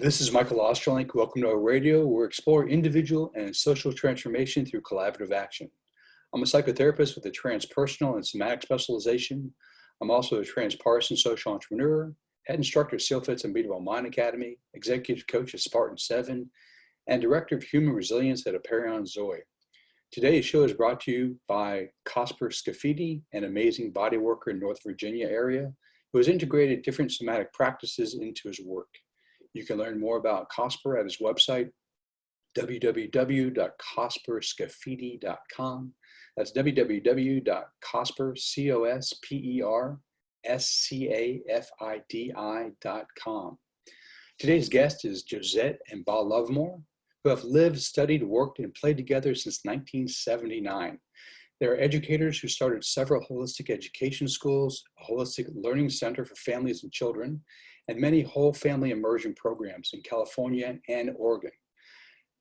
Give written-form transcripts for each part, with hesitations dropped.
This is Michael Ostrolenk. Welcome to our radio, where we explore individual and social transformation through collaborative action. I'm a psychotherapist with a transpersonal and somatic specialization. I'm also a transpartisan social entrepreneur, head instructor at SEALFIT's Unbeatable Mind Academy, executive coach at Spartan 7, and director of human resilience at Aperion Zoe. Today's show is brought to you by Cosper Scafidi, an amazing body worker in North Virginia area who has integrated different somatic practices into his work. You can learn more about Cosper at his website, www.cosperscafidi.com. That's www.cosperscafidi.com. Today's guest is Josette and Ba Luvmour, who have lived, studied, worked, and played together since 1979. They are educators who started several holistic education schools, a holistic learning center for families and children, and many whole family immersion programs in California and Oregon.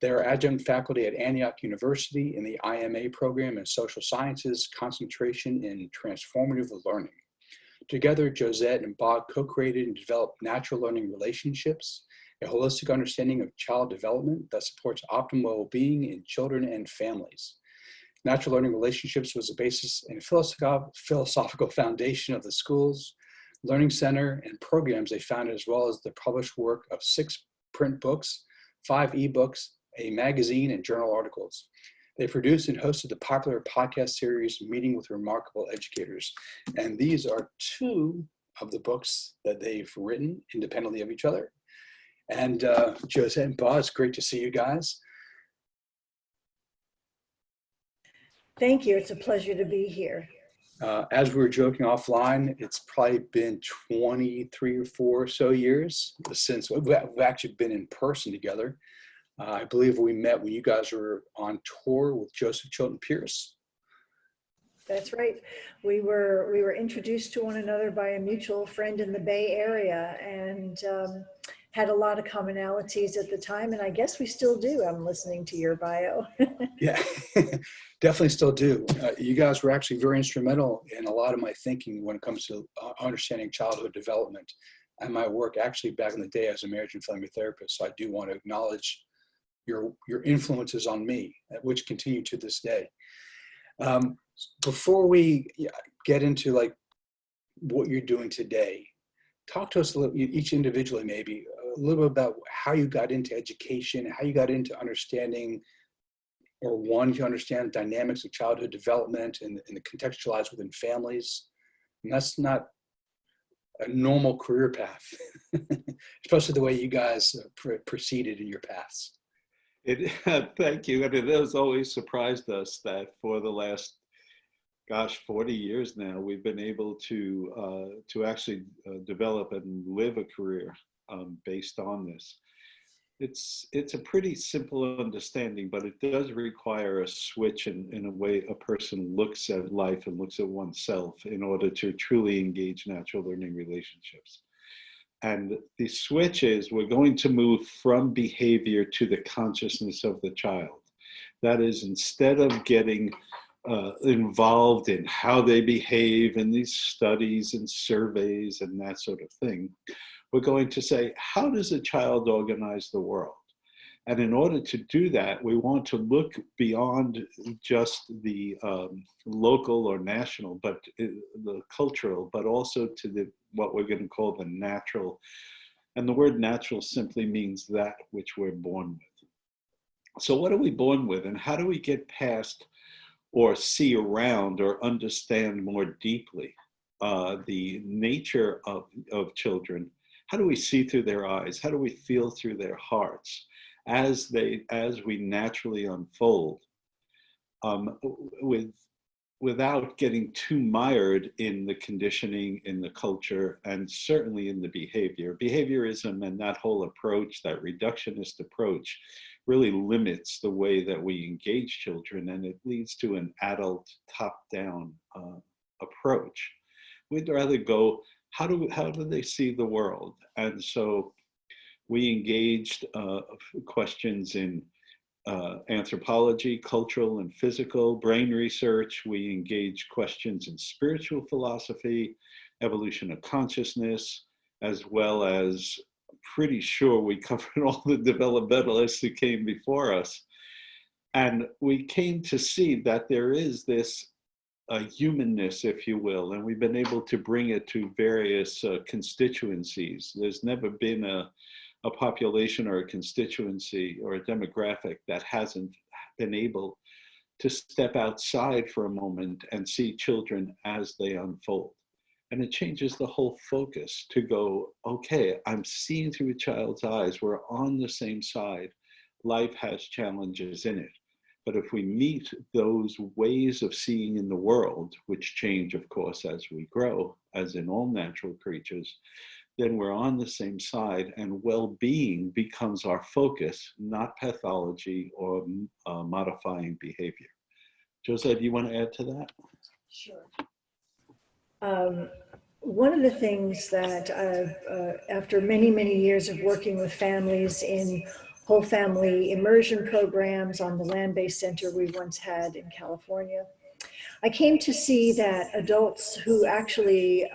They are adjunct faculty at Antioch University in the IMA program in social sciences, concentration in transformative learning. Together, Josette and Ba co-created and developed natural learning relationships, a holistic understanding of child development that supports optimal well-being in children and families. Natural learning relationships was the basis and philosophical foundation of the schools, learning center, and programs they founded, as well as the published work of 6 print books, 5 ebooks, a magazine, and journal articles. They produced and hosted the popular podcast series, Meeting with Remarkable Educators. And these are 2 of the books that they've written independently of each other. And Josette and Ba, it's great to see you guys. Thank you. It's a pleasure to be here. As we were joking offline, it's probably been 23 or 4 or so years since we've actually been in person together. I believe we met when you guys were on tour with Joseph Chilton Pierce. That's right. We were introduced to one another by a mutual friend in the Bay Area, and had a lot of commonalities at the time, and I guess we still do. I'm listening to your bio. Yeah, definitely still do. You guys were actually very instrumental in a lot of my thinking when it comes to understanding childhood development and my work actually back in the day as a marriage and family therapist. So I do want to acknowledge your influences on me, which continue to this day. Before we get into like what you're doing today, talk to us a little, each individually maybe, a little bit about how you got into education, how you got into understanding or wanting to understand the dynamics of childhood development and the contextualized within families. And that's not a normal career path, especially the way you guys proceeded in your paths. Thank you. And it has always surprised us that for the last, 40 years now, we've been able to actually develop and live a career based on this. It's a pretty simple understanding, but it does require a switch in a way a person looks at life and looks at oneself in order to truly engage natural learning relationships. And the switch is we're going to move from behavior to the consciousness of the child. That is, instead of getting involved in how they behave in these studies and surveys and that sort of thing, we're going to say, how does a child organize the world? And in order to do that, we want to look beyond just the local or national, but the cultural, but also to what we're going to call the natural. And the word natural simply means that which we're born with. So what are we born with, and how do we get past or see around or understand more deeply the nature of children? How do we see through their eyes? How do we feel through their hearts as we naturally unfold, without getting too mired in the conditioning, in the culture, and certainly in the behavior? Behaviorism and that whole approach, that reductionist approach, really limits the way that we engage children, and it leads to an adult top-down approach. We'd rather go, how do they see the world? And so we engaged questions in anthropology, cultural and physical, brain research. We engaged questions in spiritual philosophy, evolution of consciousness, as well as pretty sure we covered all the developmentalists who came before us. And we came to see that there is this humanness, if you will, and we've been able to bring it to various constituencies. There's never been a population or a constituency or a demographic that hasn't been able to step outside for a moment and see children as they unfold. And it changes the whole focus to go, okay, I'm seeing through a child's eyes. We're on the same side. Life has challenges in it. But if we meet those ways of seeing in the world, which change, of course, as we grow, as in all natural creatures, then we're on the same side, and well-being becomes our focus, not pathology or modifying behavior. Josette, do you want to add to that? Sure. One of the things that after many, many years of working with families in whole family immersion programs on the land-based center we once had in California, I came to see that adults who actually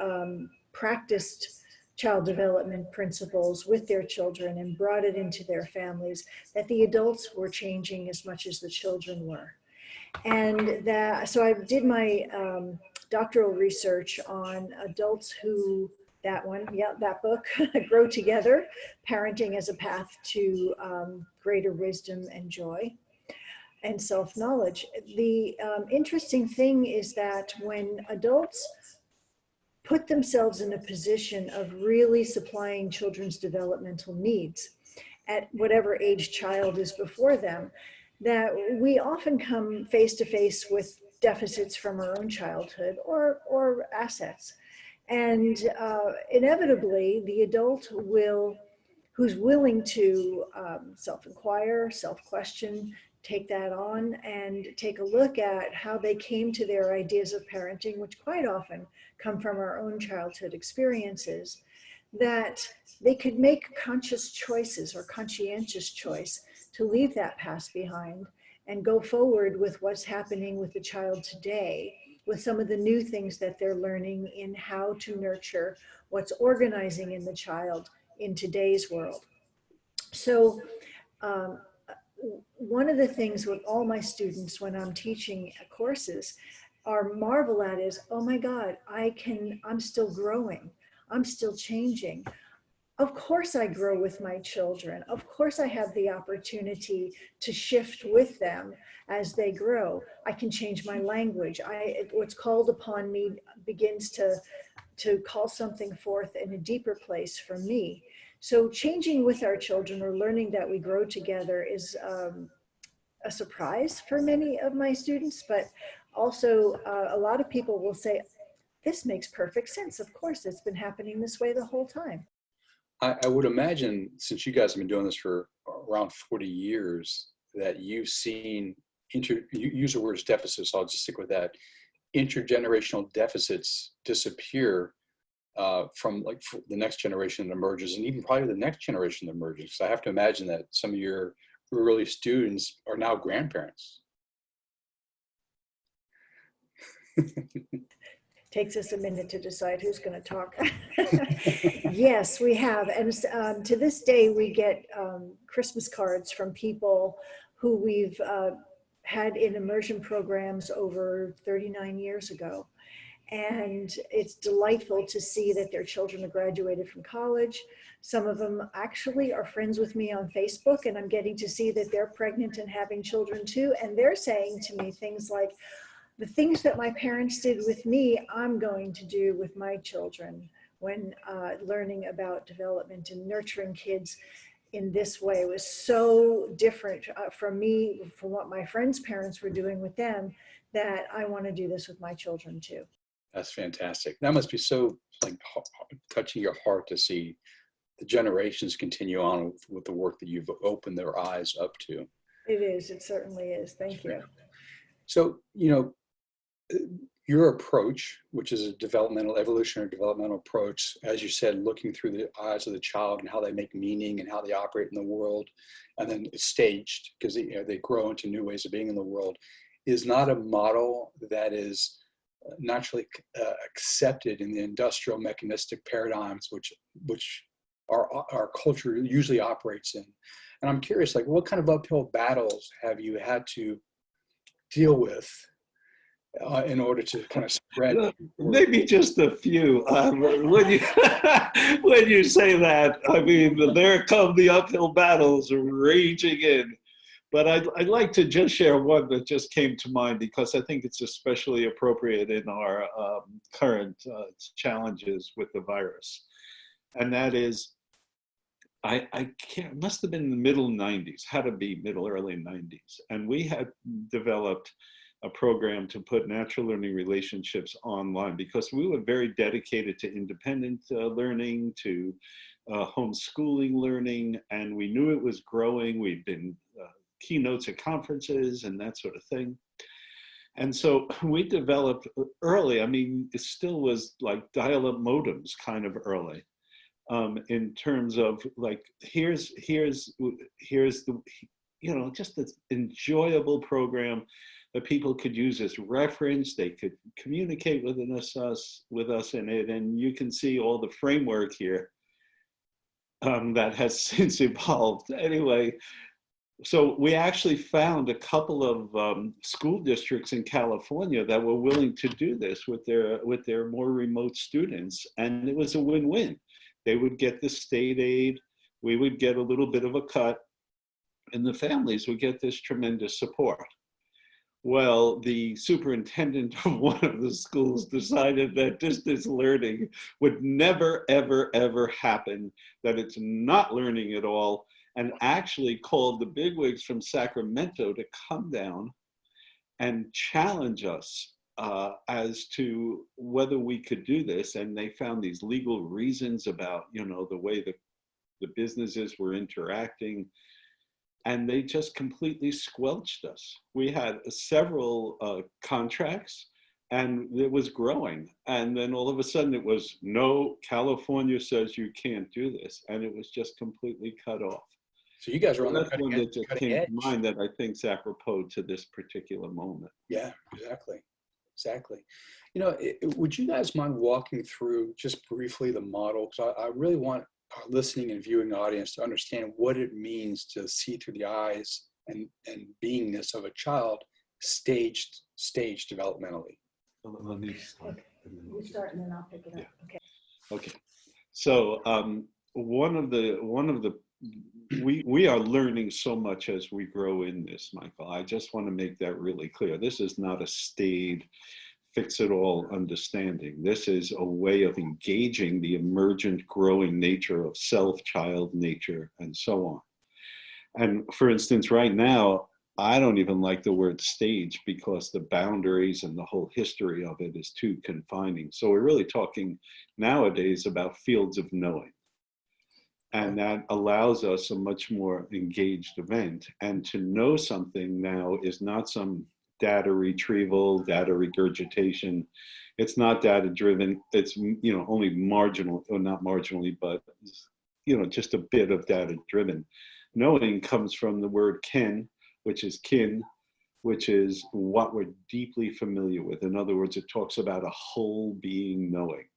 practiced child development principles with their children and brought it into their families, that the adults were changing as much as the children were. And that, so I did my doctoral research on adults who, that book, Grow Together, Parenting as a Path to Greater Wisdom and Joy and Self-Knowledge. The interesting thing is that when adults put themselves in a position of really supplying children's developmental needs at whatever age child is before them, that we often come face to face with deficits from our own childhood or assets. And inevitably, the adult who's willing to self-inquire, self-question, take that on and take a look at how they came to their ideas of parenting, which quite often come from our own childhood experiences, that they could make conscious choices or conscientious choice to leave that past behind and go forward with what's happening with the child today, with some of the new things that they're learning in how to nurture what's organizing in the child in today's world. So one of the things with all my students when I'm teaching courses are marvel at is, oh my God, I'm still growing. I'm still changing. Of course I grow with my children. Of course I have the opportunity to shift with them as they grow. I can change my language. What's called upon me begins to call something forth in a deeper place for me. So changing with our children or learning that we grow together is a surprise for many of my students, but also a lot of people will say, this makes perfect sense. Of course, it's been happening this way the whole time. I would imagine, since you guys have been doing this for around 40 years, that you've seen, you use the word deficits, so I'll just stick with that, intergenerational deficits disappear from like the next generation that emerges, and even probably the next generation that emerges. Because I have to imagine that some of your early students are now grandparents. Takes us a minute to decide who's going to talk. Yes, we have. And to this day, we get Christmas cards from people who we've had in immersion programs over 39 years ago. And it's delightful to see that their children have graduated from college. Some of them actually are friends with me on Facebook, and I'm getting to see that they're pregnant and having children too. And they're saying to me things like, the things that my parents did with me, I'm going to do with my children when learning about development and nurturing kids in this way was so different from me, from what my friends' parents were doing with them, that I want to do this with my children too. That's fantastic. That must be so like touching your heart to see the generations continue on with the work that you've opened their eyes up to. It is. It certainly is. Thank you. So, you know, your approach, which is a evolutionary developmental approach, as you said, looking through the eyes of the child and how they make meaning and how they operate in the world, and then it's staged because they grow into new ways of being in the world, is not a model that is naturally accepted in the industrial mechanistic paradigms, which our culture usually operates in. And I'm curious, like, what kind of uphill battles have you had to deal with in order to kind of spread? Maybe just a few. When you when you say that, I mean, there come the uphill battles raging in. But I'd like to just share one that just came to mind because I think it's especially appropriate in our current challenges with the virus. And that is, I can't, must have been in the middle 90s, had to be early 90s. And we had developed a program to put natural learning relationships online because we were very dedicated to independent learning, to homeschooling learning, and we knew it was growing. We'd been keynotes at conferences and that sort of thing. And so we developed early, I mean, it still was like dial-up modems kind of early, in terms of like, here's the, you know, just this enjoyable program that people could use as reference. They could communicate with us in it. And you can see all the framework here that has since evolved. Anyway, so we actually found a couple of school districts in California that were willing to do this with their more remote students, and it was a win-win. They would get the state aid, we would get a little bit of a cut, and the families would get this tremendous support. Well, the superintendent of one of the schools decided that distance learning would never, ever, ever happen, that it's not learning at all, and actually called the bigwigs from Sacramento to come down and challenge us as to whether we could do this. And they found these legal reasons about, you know, the way that the businesses were interacting, and they just completely squelched us. We had several contracts, and it was growing. And then all of a sudden it was, no, California says you can't do this. And it was just completely cut off. So you guys are on the That's one that just came to mind that I think is apropos to this particular moment. Yeah, exactly. Exactly. You know, would you guys mind walking through just briefly the model? Because I really want our listening and viewing audience to understand what it means to see through the eyes and beingness of a child staged developmentally. Let me start. Okay. You start and then I'll pick it up. Yeah. Okay. Okay. So one of the we are learning so much as we grow in this, Michael. I just want to make that really clear. This is not a staid, fix-it-all understanding. This is a way of engaging the emergent, growing nature of self, child, nature, and so on. And for instance, right now, I don't even like the word stage because the boundaries and the whole history of it is too confining. So we're really talking nowadays about fields of knowing. And that allows us a much more engaged event. And to know something now is not some data retrieval, data regurgitation. It's not data driven. It's, you know, only marginal, or not marginally, but, you know, just a bit of data driven. Knowing comes from the word ken, which is kin, which is what we're deeply familiar with. In other words, it talks about a whole being knowing.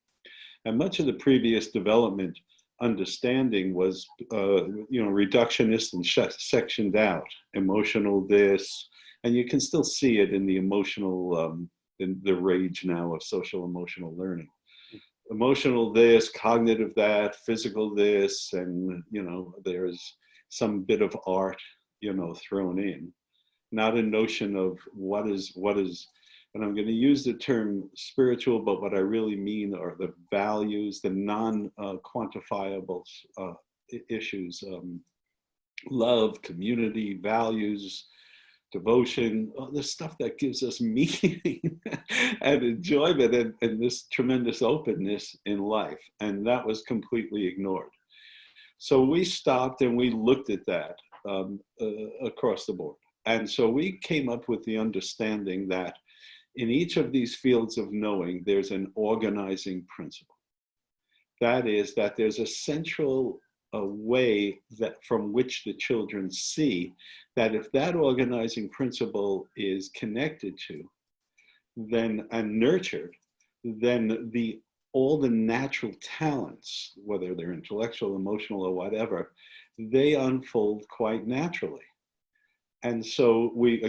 And much of the previous development understanding was, you know, reductionist and sectioned out, emotional this, and you can still see it in the emotional, in the rage now of social emotional learning. Emotional this, cognitive that, physical this, and, you know, there's some bit of art, you know, thrown in. Not a notion of what is, and I'm going to use the term spiritual, but what I really mean are the values, the non-quantifiable issues, love, community, values, devotion, the stuff that gives us meaning and enjoyment and this tremendous openness in life. And that was completely ignored. So we stopped and we looked at that across the board. And so we came up with the understanding that in each of these fields of knowing, there's an organizing principle. That is, that there's a central way that from which the children see that if that organizing principle is connected to, then and nurtured, then the all the natural talents, whether they're intellectual, emotional, or whatever, they unfold quite naturally. And so we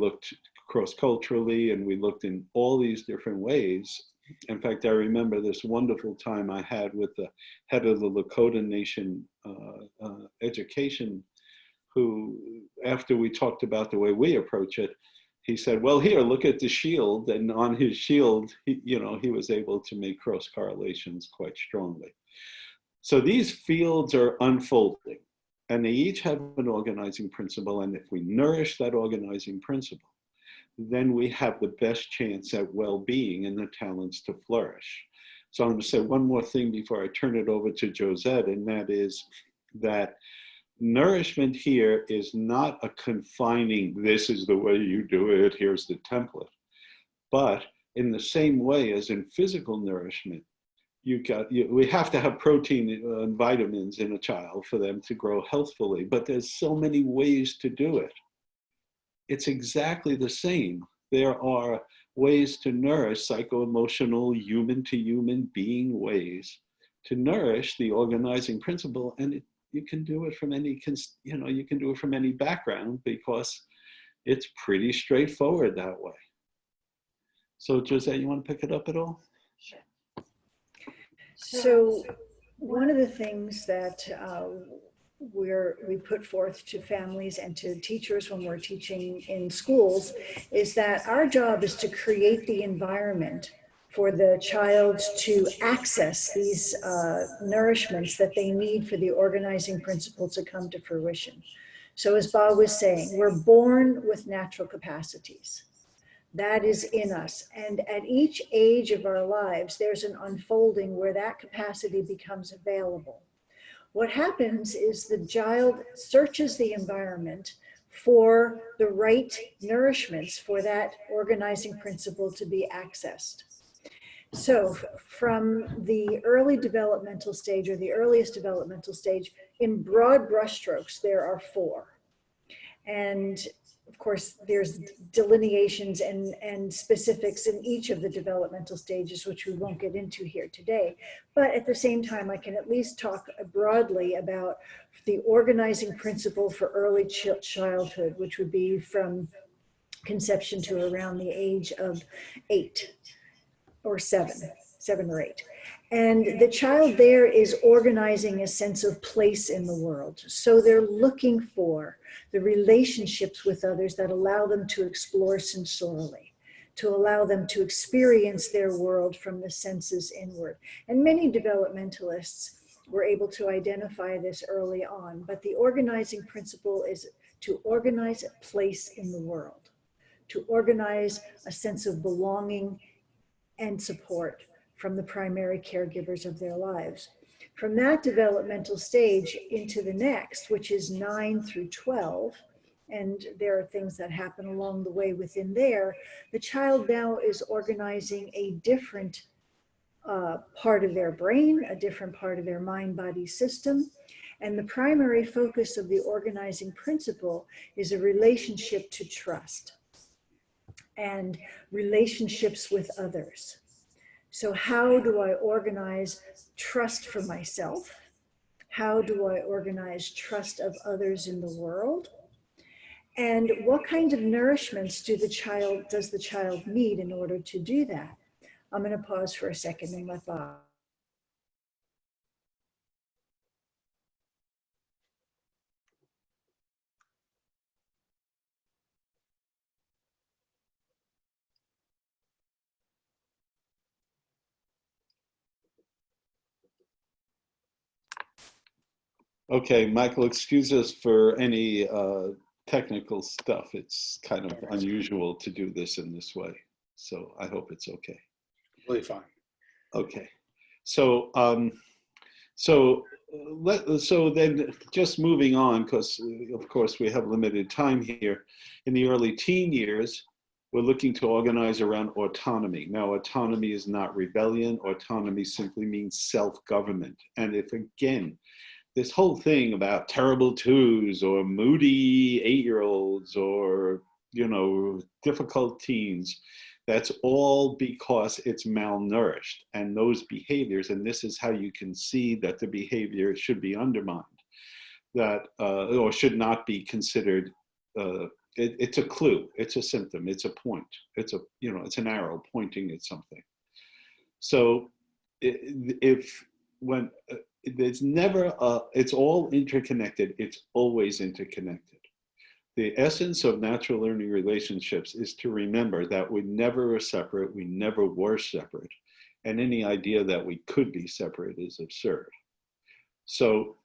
looked cross-culturally, and we looked in all these different ways. In fact, I remember this wonderful time I had with the head of the Lakota Nation education, who, after we talked about the way we approach it, he said, well, here, look at the shield. And on his shield, he was able to make cross correlations quite strongly. So these fields are unfolding, and they each have an organizing principle. And if we nourish that organizing principle, then we have the best chance at well-being and the talents to flourish. So I'm going to say one more thing before I turn it over to Josette, and that is that nourishment here is not a confining, this is the way you do it, here's the template. But in the same way as in physical nourishment, we have to have protein and vitamins in a child for them to grow healthfully, but there's so many ways to do it. It's exactly the same. There are ways to nourish, psycho-emotional, human-to-human being ways to nourish the organizing principle, and you can do it from any, you can do it from any background, because it's pretty straightforward that way. So Josette, you want to pick it up at all? Sure. So one of the things that we put forth to families and to teachers when we're teaching in schools is that our job is to create the environment for the child to access these nourishments that they need for the organizing principle to come to fruition. So as Ba was saying, we're born with natural capacities. That is in us. And at each age of our lives, there's an unfolding where that capacity becomes available. What happens is the child searches the environment for the right nourishments for that organizing principle to be accessed. So from the early developmental stage, or the earliest developmental stage, in broad brushstrokes, there are 4. And of course, there's delineations and specifics in each of the developmental stages, which we won't get into here today. But at the same time, I can at least talk broadly about the organizing principle for early childhood, which would be from conception to around the age of 8 or 7 or 8. And the child there is organizing a sense of place in the world. So they're looking for the relationships with others that allow them to explore sensorially, to allow them to experience their world from the senses inward. And many developmentalists were able to identify this early on, but the organizing principle is to organize a place in the world, to organize a sense of belonging and support from the primary caregivers of their lives. From that developmental stage into the next, which is 9 through 12, and there are things that happen along the way within there, the child now is organizing a different part of their brain, a different part of their mind-body system. And the primary focus of the organizing principle is a relationship to trust and relationships with others. So how do I organize trust for myself? How do I organize trust of others in the world? And what kind of nourishments does the child need in order to do that? I'm going to pause for a second and let Ba. Okay, Michael, excuse us for any technical stuff. It's kind of unusual to do this in this way. So I hope it's okay. Really fine. Okay. So then just moving on, because of course we have limited time here. In the early teen years, we're looking to organize around autonomy. Now, autonomy is not rebellion. Autonomy simply means self-government. And if, again, this whole thing about terrible twos or moody 8-year-olds or, difficult teens, That's all because it's malnourished, and those behaviors, and this is how you can see that the behavior should be undermined, that or should not be considered. It's a clue, it's a symptom, it's a point, it's a, you know, it's an arrow pointing at something. So if when there's never it's all interconnected, it's always interconnected. The essence of natural learning relationships is to remember that we never are separate, we never were separate, and any idea that we could be separate is absurd. So,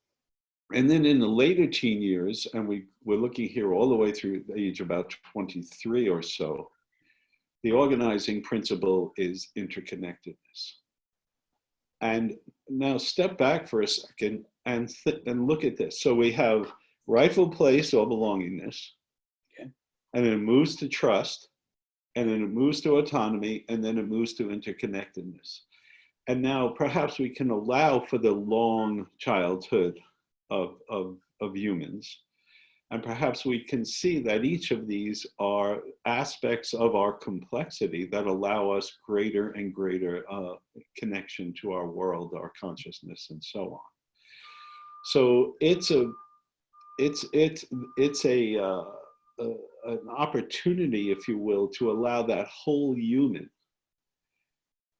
and then in the later teen years, and we're looking here all the way through the age about 23 or so, the organizing principle is interconnectedness. And now step back for a second and look at this. So we have rightful place or belongingness, okay, and then it moves to trust, and then it moves to autonomy, and then it moves to interconnectedness. And now perhaps we can allow for the long childhood of humans, and perhaps we can see that each of these are aspects of our complexity that allow us greater and greater connection to our world, our consciousness, and so on. So it's an opportunity, if you will, to allow that whole human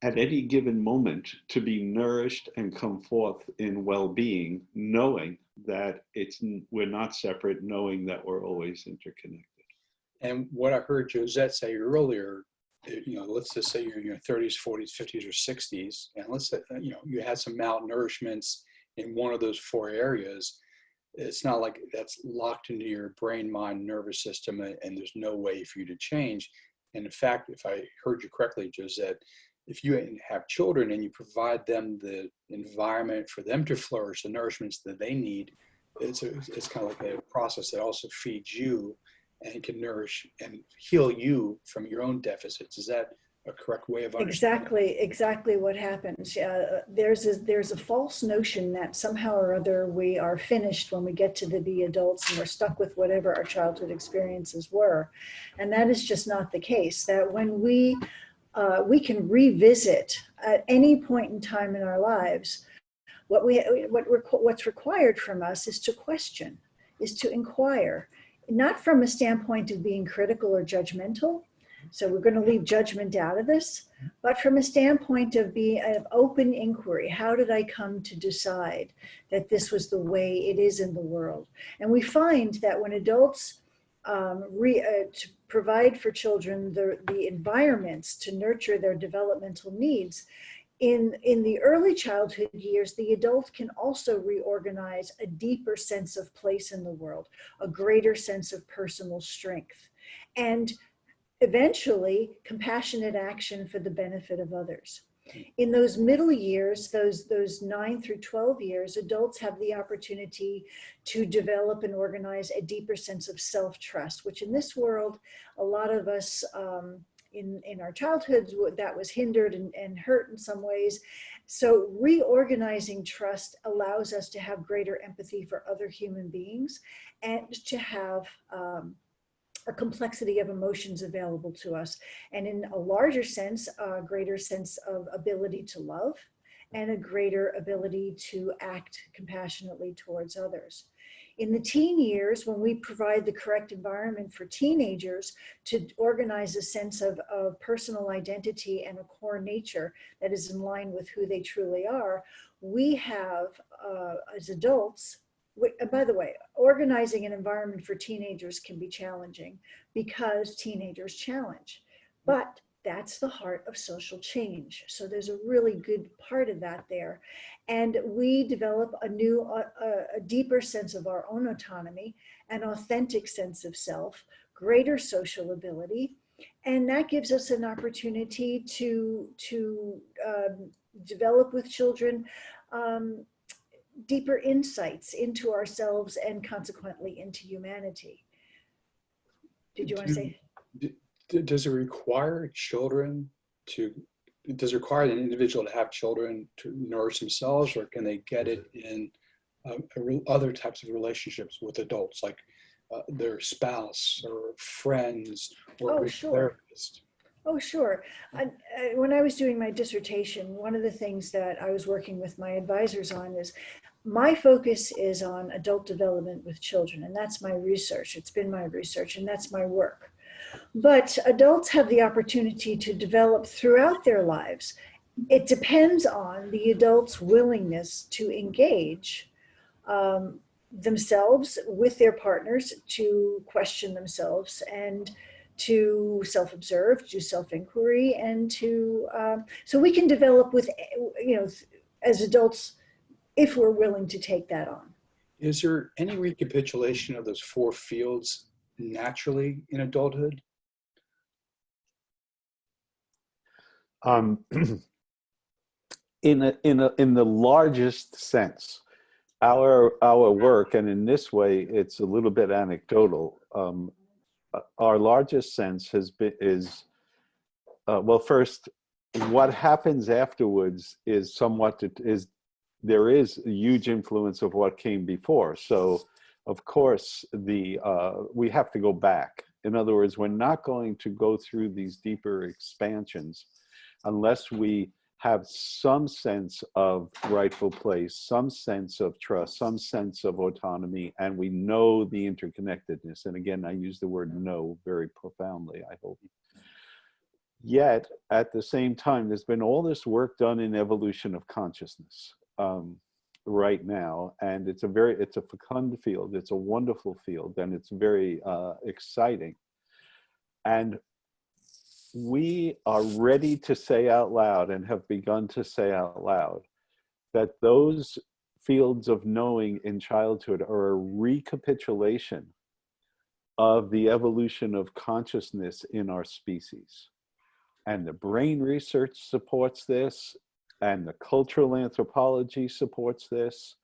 at any given moment to be nourished and come forth in well-being, knowing that we're not separate, knowing that we're always interconnected. And what I heard Josette say earlier, you know, let's just say you're in your 30s, 40s, 50s, or 60s, and let's say, you know, you had some malnourishments in one of those four areas. It's not like that's locked into your brain, mind, nervous system, and there's no way for you to change. And in fact, if I heard you correctly, Josette, if you have children and you provide them the environment for them to flourish, the nourishments that they need, it's kind of like a process that also feeds you and can nourish and heal you from your own deficits. Is that a correct way of understanding? Exactly what happens. There's a false notion that somehow or other we are finished when we get to be adults and we're stuck with whatever our childhood experiences were. And that is just not the case. That when we can revisit at any point in time in our lives, what's required from us is to question, is to inquire, not from a standpoint of being critical or judgmental. So we're going to leave judgment out of this, but from a standpoint of being an open inquiry. How did I come to decide that this was the way it is in the world? And we find that when adults to provide for children the environments to nurture their developmental needs, in the early childhood years, the adult can also reorganize a deeper sense of place in the world, a greater sense of personal strength, and eventually compassionate action for the benefit of others. In those middle years, those 9 through 12 years, adults have the opportunity to develop and organize a deeper sense of self-trust, which in this world, a lot of us in our childhoods, that was hindered and hurt in some ways. So reorganizing trust allows us to have greater empathy for other human beings and to have a complexity of emotions available to us. And in a larger sense, a greater sense of ability to love and a greater ability to act compassionately towards others. In the teen years, when we provide the correct environment for teenagers to organize a sense of personal identity and a core nature that is in line with who they truly are, we have, as adults, by the way, organizing an environment for teenagers can be challenging because teenagers challenge, but that's the heart of social change. So there's a really good part of that there. And we develop a deeper sense of our own autonomy, an authentic sense of self, greater social ability. And that gives us an opportunity to develop with children deeper insights into ourselves and consequently into humanity. Did you want to say? Does it require does it require an individual to have children to nourish themselves, or can they get it in other types of relationships with adults, like their spouse or friends or Oh, a sure. therapist? Oh, sure. When I was doing my dissertation, one of the things that I was working with my advisors on is my focus is on adult development with children, and that's my research. It's been my research, and that's my work. But adults have the opportunity to develop throughout their lives. It depends on the adult's willingness to engage themselves with their partners, to question themselves and to self-observe, do self-inquiry, and to so we can develop with, as adults, if we're willing to take that on. Is there any recapitulation of those four fields naturally in adulthood? In the largest sense, our work, and in this way, it's a little bit anecdotal. Our largest sense is well, first, what happens afterwards is there is a huge influence of what came before. So, of course, we have to go back. In other words, we're not going to go through these deeper expansions unless we have some sense of rightful place, some sense of trust, some sense of autonomy, and we know the interconnectedness. And again, I use the word know very profoundly, I hope. Yet, at the same time, there's been all this work done in evolution of consciousness right now, and it's a fecund field, it's a wonderful field, and it's very exciting. And we are ready to say out loud, and have begun to say out loud, that those fields of knowing in childhood are a recapitulation of the evolution of consciousness in our species. And the brain research supports this, and the cultural anthropology supports this.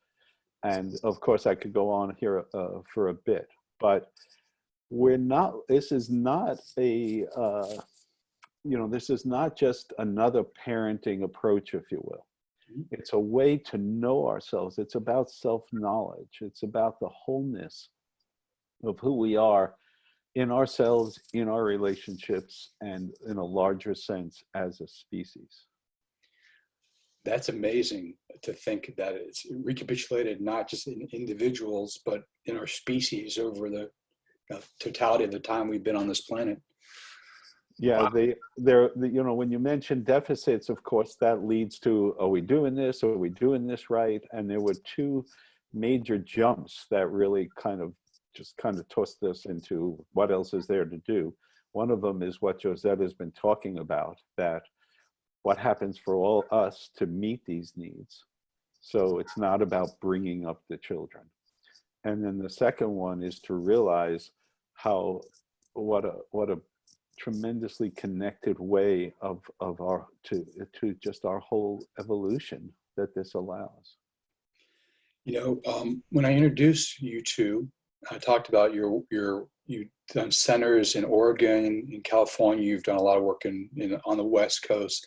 And of course, I could go on here for a bit, but this is not this is not just another parenting approach, if you will. It's a way to know ourselves. It's about self-knowledge. It's about the wholeness of who we are in ourselves, in our relationships, and in a larger sense as a species. That's amazing to think that it's recapitulated not just in individuals, but in our species over the totality of the time we've been on this planet. Yeah, wow. When you mention deficits, of course, that leads to, are we doing this? Are we doing this right? And there were two major jumps that really kind of tossed us into what else is there to do. One of them is what Josette has been talking about, that what happens for all us to meet these needs. So it's not about bringing up the children. And then the second one is to realize what a tremendously connected way of to just our whole evolution that this allows. When I introduced you two, I talked about you've done centers in Oregon, in California. You've done a lot of work on the West Coast,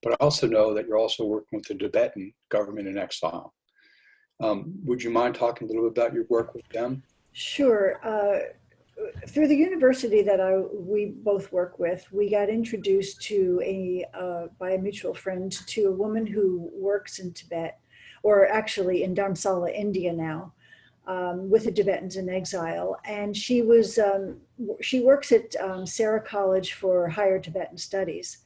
but I also know that you're also working with the Tibetan government in exile. Would you mind talking a little bit about your work with them? Sure. Through the university that we both work with, we got introduced to by a mutual friend to a woman who works in Tibet, or actually in Dharamsala, India now, with the Tibetans in exile. And she works at Sarah College for Higher Tibetan Studies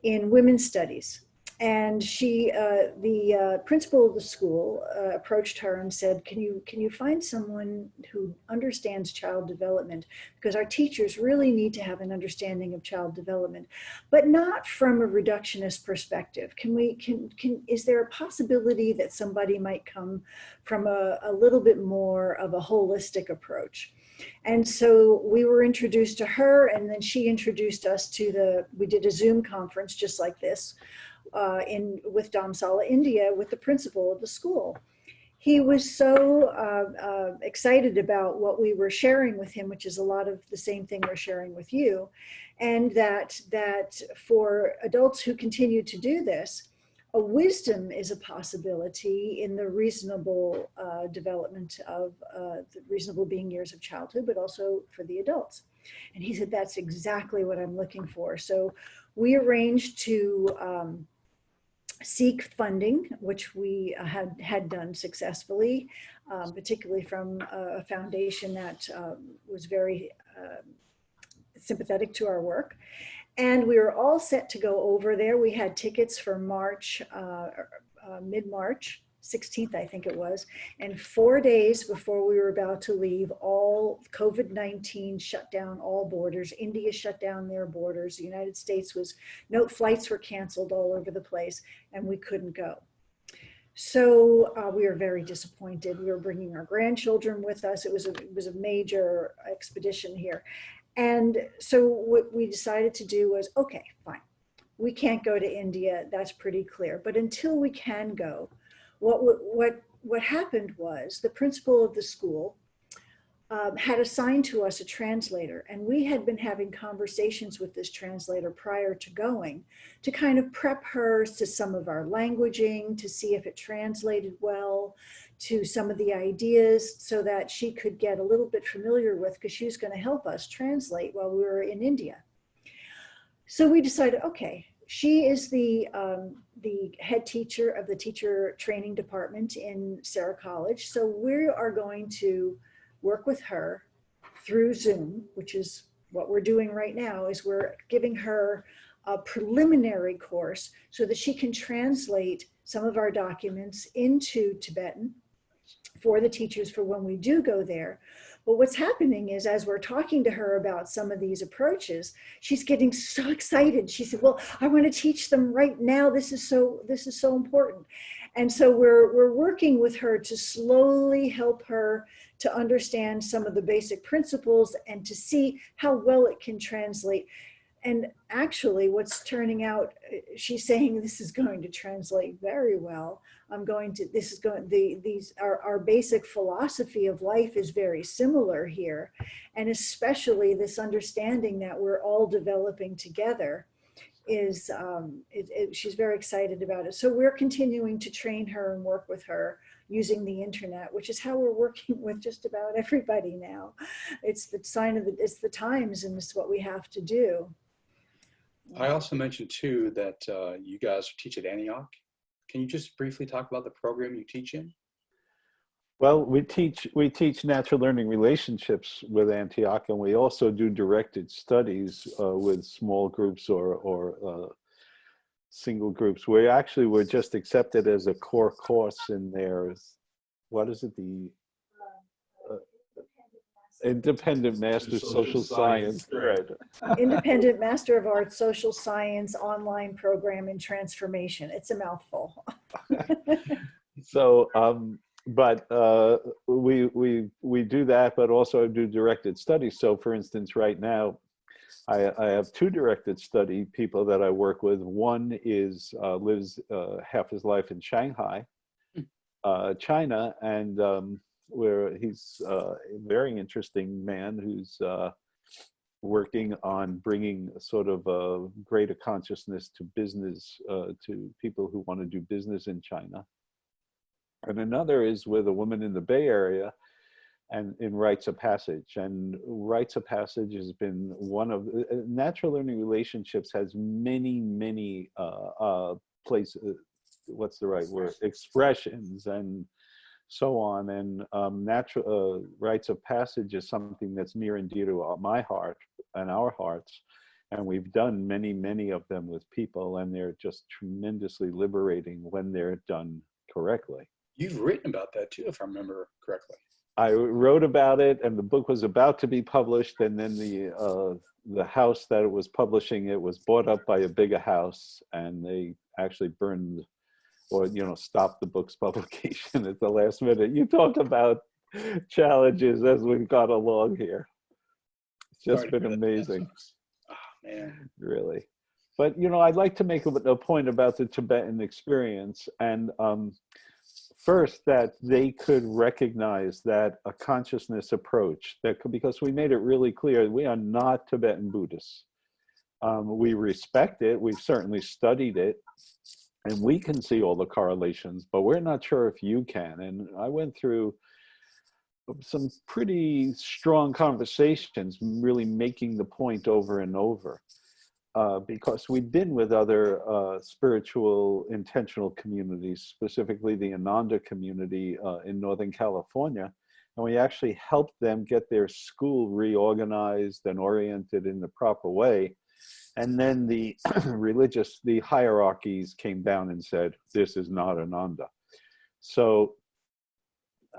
in women's studies. And the principal of the school approached her and said, can you find someone who understands child development? Because our teachers really need to have an understanding of child development, but not from a reductionist perspective. Is there a possibility that somebody might come from a little bit more of a holistic approach? And so we were introduced to her, and then she introduced us we did a Zoom conference just like this, with Dharamsala, India, with the principal of the school. He was so excited about what we were sharing with him, which is a lot of the same thing we're sharing with you, and that for adults who continue to do this, a wisdom is a possibility in the reasonable development of the reasonable being years of childhood, but also for the adults. And he said, that's exactly what I'm looking for. So we arranged to seek funding, which we had done successfully, particularly from a foundation that was very sympathetic to our work. And we were all set to go over there. We had tickets for March, mid-March, 16th, I think it was. And 4 days before we were about to leave, all COVID-19 shut down all borders. India shut down their borders. The United States no flights were canceled all over the place, and we couldn't go. So we were very disappointed. We were bringing our grandchildren with us. It was a major expedition here. And so what we decided to do was, okay, fine. We can't go to India. That's pretty clear. But until we can go, what happened was the principal of the school had assigned to us a translator, and we had been having conversations with this translator prior to going to kind of prep her to some of our languaging, to see if it translated well, to some of the ideas, so that she could get a little bit familiar with, because she was going to help us translate while we were in India. So we decided, okay, she is the head teacher of the teacher training department in Sarah College. So we are going to work with her through Zoom, which is what we're doing right now, is we're giving her a preliminary course so that she can translate some of our documents into Tibetan for the teachers for when we do go there. But what's happening is, as we're talking to her about some of these approaches, she's getting so excited. She said, well, I want to teach them right now. This is so important. And so we're working with her to slowly help her to understand some of the basic principles and to see how well it can translate. And actually what's turning out, she's saying this is going to translate very well. Our basic philosophy of life is very similar here. And especially this understanding that we're all developing together is, she's very excited about it. So we're continuing to train her and work with her using the internet, which is how we're working with just about everybody now. It's the sign of it's the times, and it's what we have to do. I also mentioned too that you guys teach at Antioch. Can you just briefly talk about the program you teach in? Well, we teach natural learning relationships with Antioch, and we also do directed studies with small groups or single groups. We actually were just accepted as a core course in their, what is it, the Independent Master Social Science, right? Independent Master of Arts Social Science online program in transformation. It's a mouthful. So, but we do that, but also do directed studies. So, for instance, right now, I have two directed study people that I work with. One is lives half his life in Shanghai, China, and where he's a very interesting man who's working on bringing sort of a greater consciousness to business, to people who want to do business in China. And another is with a woman in the Bay Area and in Rites of Passage. And Rites of Passage has been one of, natural learning relationships has many, many places, what's the right word, expressions and so on. And Rites of Passage is something that's near and dear to my heart and our hearts. And we've done many, many of them with people, and they're just tremendously liberating when they're done correctly. You've written about that too, if I remember correctly. I wrote about it, and the book was about to be published, and then the house that it was publishing it was bought up by a bigger house, and they actually burned or stopped the book's publication at the last minute. You talk about challenges as we've got along here. It's just been amazing. Oh, man. Really. But I'd like to make a point about the Tibetan experience, and first, that they could recognize that a consciousness approach, because we made it really clear we are not Tibetan Buddhists. We respect it, we've certainly studied it, and we can see all the correlations, but we're not sure if you can. And I went through some pretty strong conversations, really making the point over and over. Because we've been with other spiritual intentional communities, specifically the Ananda community in Northern California, and we actually helped them get their school reorganized and oriented in the proper way. And then the the hierarchies came down and said, this is not Ananda. So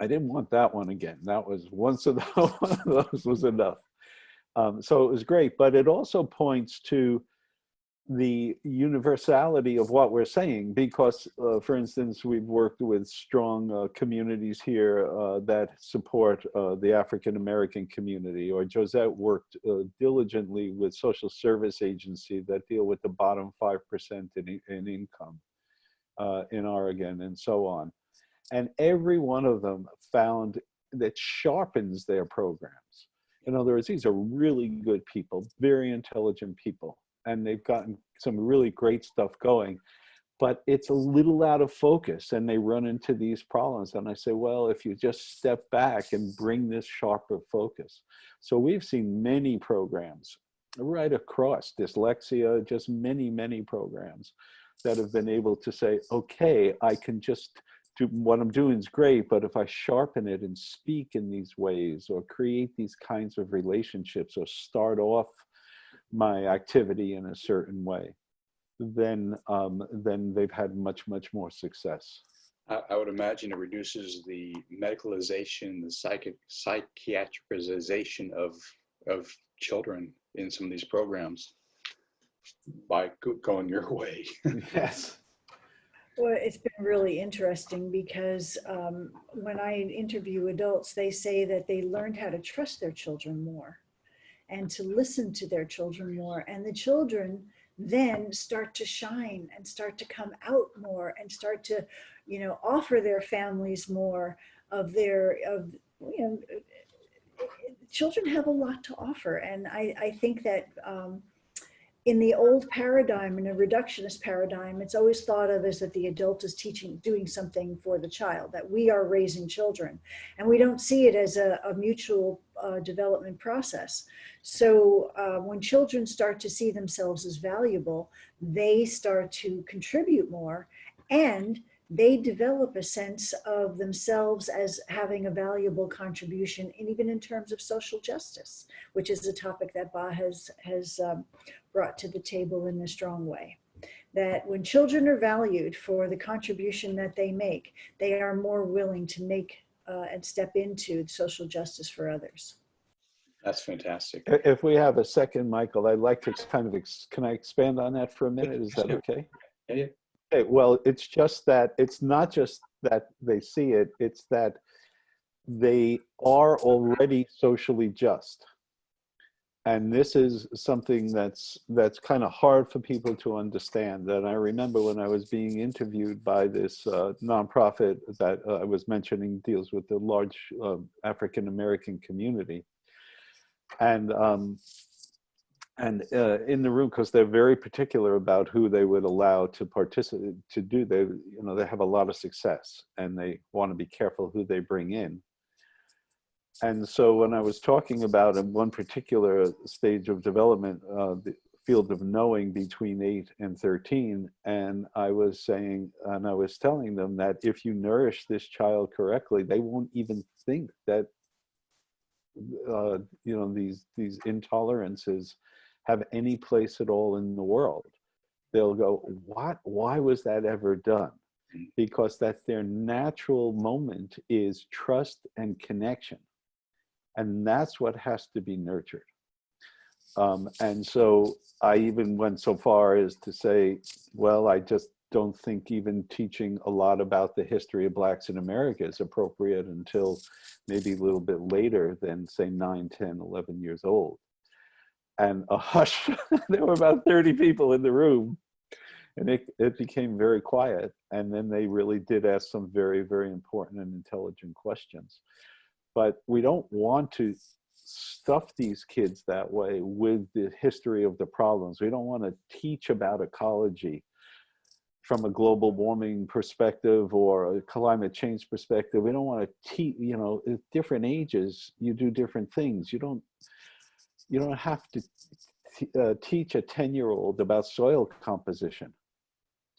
I didn't want that one again. That was one of those was enough. So it was great, but it also points to the universality of what we're saying, because, for instance, we've worked with strong communities here that support the African American community, or Josette worked diligently with social service agencies that deal with the bottom 5% in income in Oregon, and so on. And every one of them found that sharpens their programs. In other words, these are really good people, very intelligent people, and they've gotten some really great stuff going, but it's a little out of focus and they run into these problems. And I say, well, if you just step back and bring this sharper focus. So we've seen many programs right across dyslexia, just many, many programs that have been able to say, okay, I can just do what I'm doing is great, but if I sharpen it and speak in these ways, or create these kinds of relationships, or start off my activity in a certain way, then they've had much, much more success. I would imagine it reduces the medicalization, the psychiatricization of children in some of these programs by going your way. Yes. Well, it's been really interesting because when I interview adults, they say that they learned how to trust their children more and to listen to their children more. And the children then start to shine and start to come out more and start to, you know, offer their families more of children have a lot to offer. And I think that in the old paradigm, in a reductionist paradigm, it's always thought of as that the adult is doing something for the child, that we are raising children. And we don't see it as a mutual development process. So when children start to see themselves as valuable, they start to contribute more, and they develop a sense of themselves as having a valuable contribution, and even in terms of social justice, which is a topic that Ba has brought to the table in a strong way. That when children are valued for the contribution that they make, they are more willing to make and step into social justice for others. That's fantastic. If we have a second, Michael, I'd like to kind of, can I expand on that for a minute? Is that okay? Yeah. Okay, well, it's just that, it's not just that they see it, it's that they are already socially just. And this is something that's kind of hard for people to understand. And I remember when I was being interviewed by this nonprofit that I was mentioning, deals with the large African-American community. And in the room, because they're very particular about who they would allow to participate, to do, they, you know, they have a lot of success and they want to be careful who they bring in. And so when I was talking about in one particular stage of development, the field of knowing between 8 and 13, and I was saying, and I was telling them that if you nourish this child correctly, they won't even think that you know, these intolerances have any place at all in the world. They'll go, what? Why was that ever done? Because that's their natural moment, is trust and connection. And that's what has to be nurtured. And so I even went so far as to say, well, I just don't think even teaching a lot about the history of Blacks in America is appropriate until maybe a little bit later than, say, 9, 10, 11 years old. And a hush, there were about 30 people in the room, and it became very quiet. And then they really did ask some very, very important and intelligent questions. But we don't want to stuff these kids that way with the history of the problems. We don't want to teach about ecology from a global warming perspective or a climate change perspective. We don't want to teach, you know, at different ages, you do different things. You don't have to teach a 10-year-old about soil composition.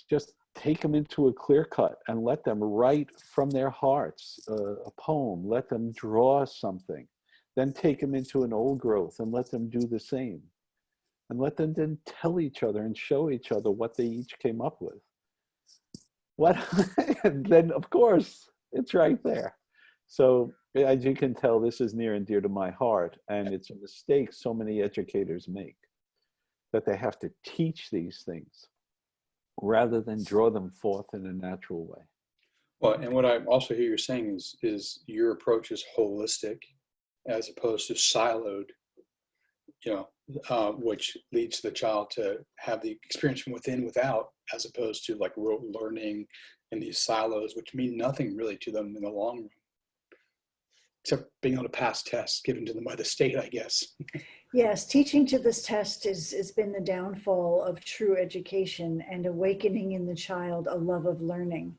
Just take them into a clear cut and let them write from their hearts a poem. Let them draw something. Then take them into an old growth and let them do the same. And let them then tell each other and show each other what they each came up with. What? And then, of course, it's right there. So as you can tell, this is near and dear to my heart. And it's a mistake so many educators make, that they have to teach these things rather than draw them forth in a natural way. Well, and what I also hear you're saying is your approach is holistic as opposed to siloed, you know, which leads the child to have the experience from within, without, as opposed to like rote learning in these silos, which mean nothing really to them in the long run, except being able to pass tests given to them by the state, I guess. Yes, teaching to this test has been the downfall of true education and awakening in the child a love of learning.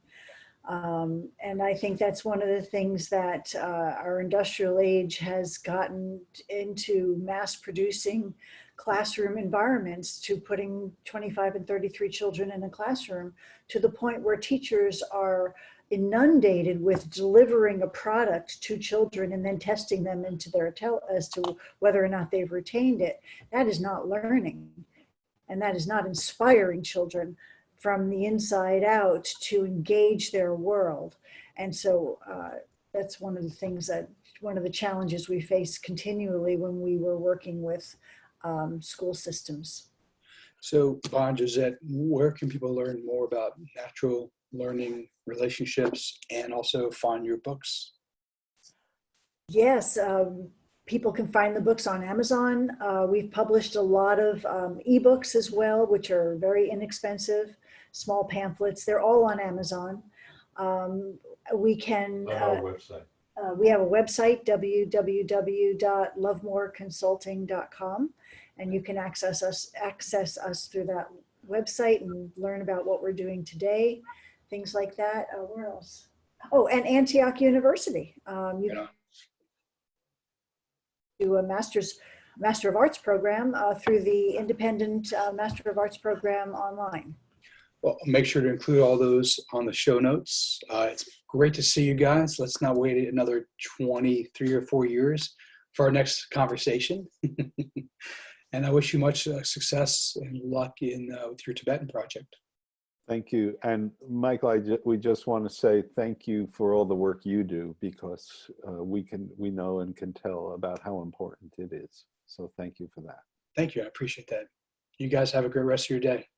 And I think that's one of the things that our industrial age has gotten into, mass producing classroom environments, to putting 25 and 33 children in a classroom, to the point where teachers are inundated with delivering a product to children and then testing them into their as to whether or not they've retained it. That is not learning, and that is not inspiring children from the inside out to engage their world. And so that's one of the things one of the challenges we face continually when we were working with school systems. So, Ba and Josette, where can people learn more about natural learning, relationships, and also find your books? Yes, people can find the books on Amazon. We've published a lot of ebooks as well, which are very inexpensive, small pamphlets. They're all on Amazon. We can. On our website. We have a website, www.lovmourconsulting.com, and you can access us through that website and learn about what we're doing today, things like that. Where else? Oh, and Antioch University. You can do a Master of Arts program through the independent Master of Arts program online. Well, I'll make sure to include all those on the show notes. It's great to see you guys. Let's not wait another 23 or 4 years for our next conversation. And I wish you much success and luck with your Tibetan project. Thank you. And Michael, we just want to say thank you for all the work you do, because we know and can tell about how important it is. So thank you for that. Thank you. I appreciate that. You guys have a great rest of your day.